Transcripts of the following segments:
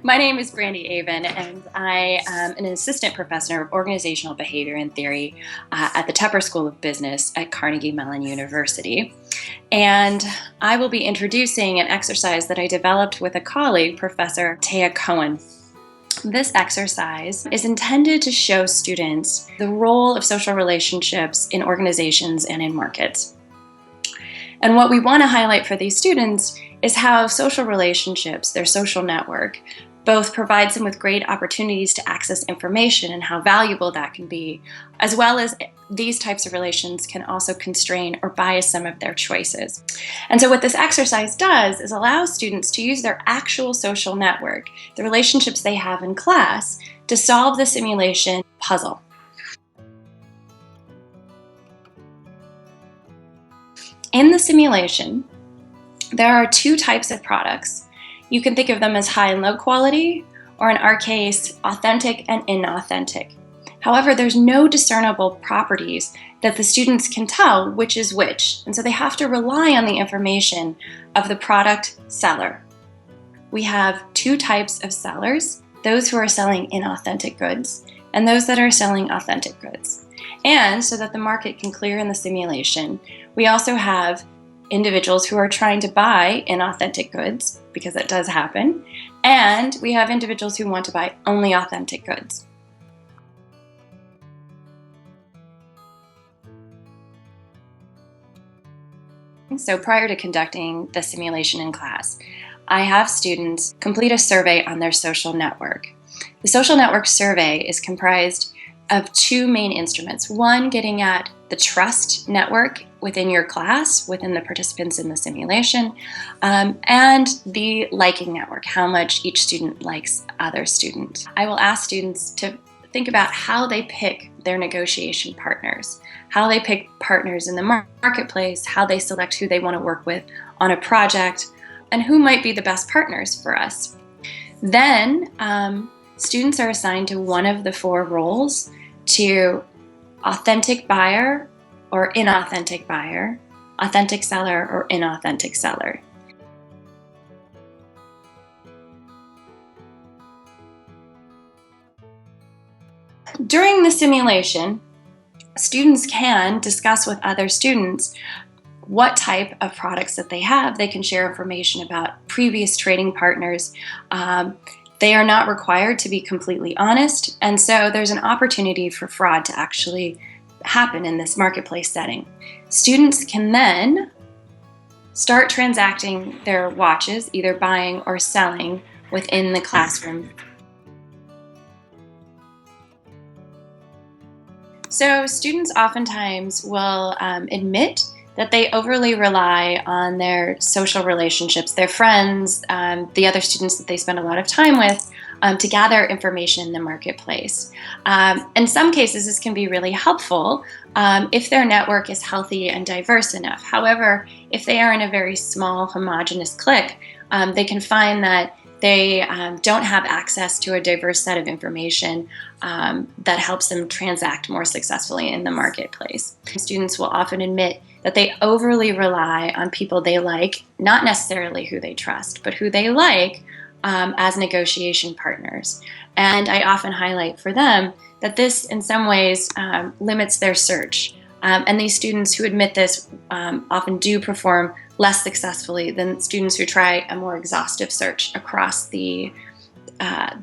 My name is Brandy Aven, and I am an assistant professor of organizational behavior and theory at the Tepper School of Business at Carnegie Mellon University. And I will be introducing an exercise that I developed with a colleague, Professor Taya Cohen. This exercise is intended to show students the role of social relationships in organizations and in markets. And what we want to highlight for these students is how social relationships, their social network, both provides them with great opportunities to access information and how valuable that can be, as well as these types of relations can also constrain or bias some of their choices. And so what this exercise does is allow students to use their actual social network, the relationships they have in class, to solve the simulation puzzle. In the simulation, there are two types of products. You can think of them as high and low quality, or in our case, authentic and inauthentic. However, there's no discernible properties that the students can tell which is which, and so they have to rely on the information of the product seller. We have two types of sellers, those who are selling inauthentic goods and those that are selling authentic goods. And so that the market can clear in the simulation, we also have individuals who are trying to buy inauthentic goods, because that does happen, and we have individuals who want to buy only authentic goods. So prior to conducting the simulation in class, I have students complete a survey on their social network. The social network survey is comprised of two main instruments. One, getting at the trust network within your class, within the participants in the simulation, and the liking network, how much each student likes other students. I will ask students to think about how they pick their negotiation partners, how they pick partners in the marketplace, how they select who they want to work with on a project, and who might be the best partners for us. Then, students are assigned to one of the four roles, to authentic buyer or inauthentic buyer, authentic seller or inauthentic seller. During the simulation, students can discuss with other students what type of products that they have. They can share information about previous trading partners. They are not required to be completely honest, and so there's an opportunity for fraud to actually happen in this marketplace setting. Students can then start transacting their watches, either buying or selling, within the classroom. So students oftentimes will admit that they overly rely on their social relationships, their friends, the other students that they spend a lot of time with, to gather information in the marketplace. In some cases, this can be really helpful if their network is healthy and diverse enough. However, if they are in a very small, homogeneous clique, they can find that they don't have access to a diverse set of information that helps them transact more successfully in the marketplace. Students will often admit that they overly rely on people they like, not necessarily who they trust, but who they like as negotiation partners. And I often highlight for them that this, in some ways, limits their search. And these students who admit this often do perform less successfully than students who try a more exhaustive search across the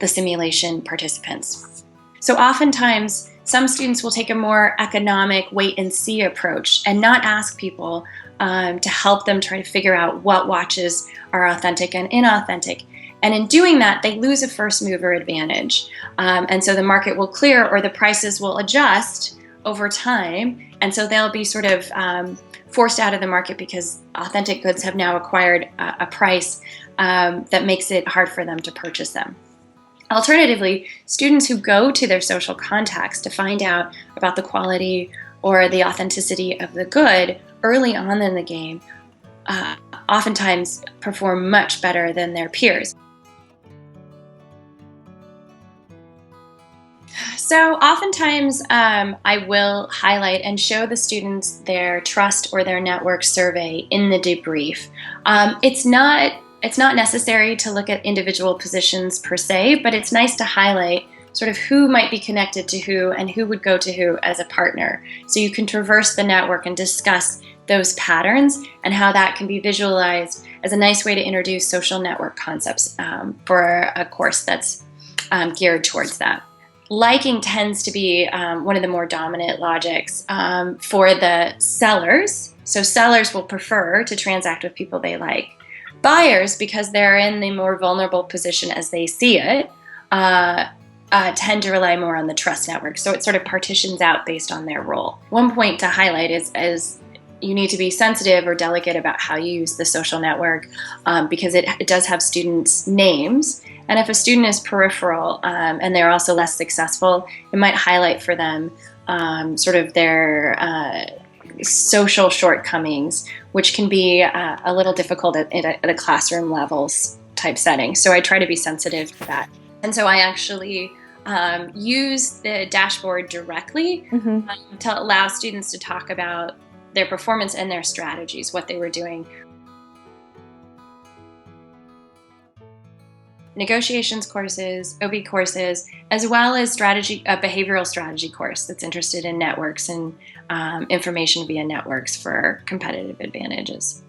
simulation participants. So oftentimes, some students will take a more economic wait-and-see approach and not ask people to help them try to figure out what watches are authentic and inauthentic. And in doing that, they lose a first-mover advantage. And so the market will clear, or the prices will adjust over time, and so they'll be sort of forced out of the market because authentic goods have now acquired a price that makes it hard for them to purchase them. Alternatively, students who go to their social contacts to find out about the quality or the authenticity of the good early on in the game oftentimes perform much better than their peers. So oftentimes I will highlight and show the students their trust or their network survey in the debrief. It's not It's not necessary to look at individual positions per se, but it's nice to highlight sort of who might be connected to who and who would go to who as a partner. So you can traverse the network and discuss those patterns and how that can be visualized as a nice way to introduce social network concepts for a course that's geared towards that. Liking tends to be one of the more dominant logics for the sellers. So sellers will prefer to transact with people they like. Buyers, because they're in the more vulnerable position as they see it, tend to rely more on the trust network. So it sort of partitions out based on their role. One point to highlight is you need to be sensitive or delicate about how you use the social network because it does have students' names. And if a student is peripheral and they're also less successful, it might highlight for them sort of their social shortcomings, which can be a little difficult at a classroom levels type setting. So I try to be sensitive to that. And so I actually use the dashboard directly to allow students to talk about their performance and their strategies, what they were doing. Negotiations courses, OB courses, as well as a behavioral strategy course that's interested in networks and information via networks for competitive advantages.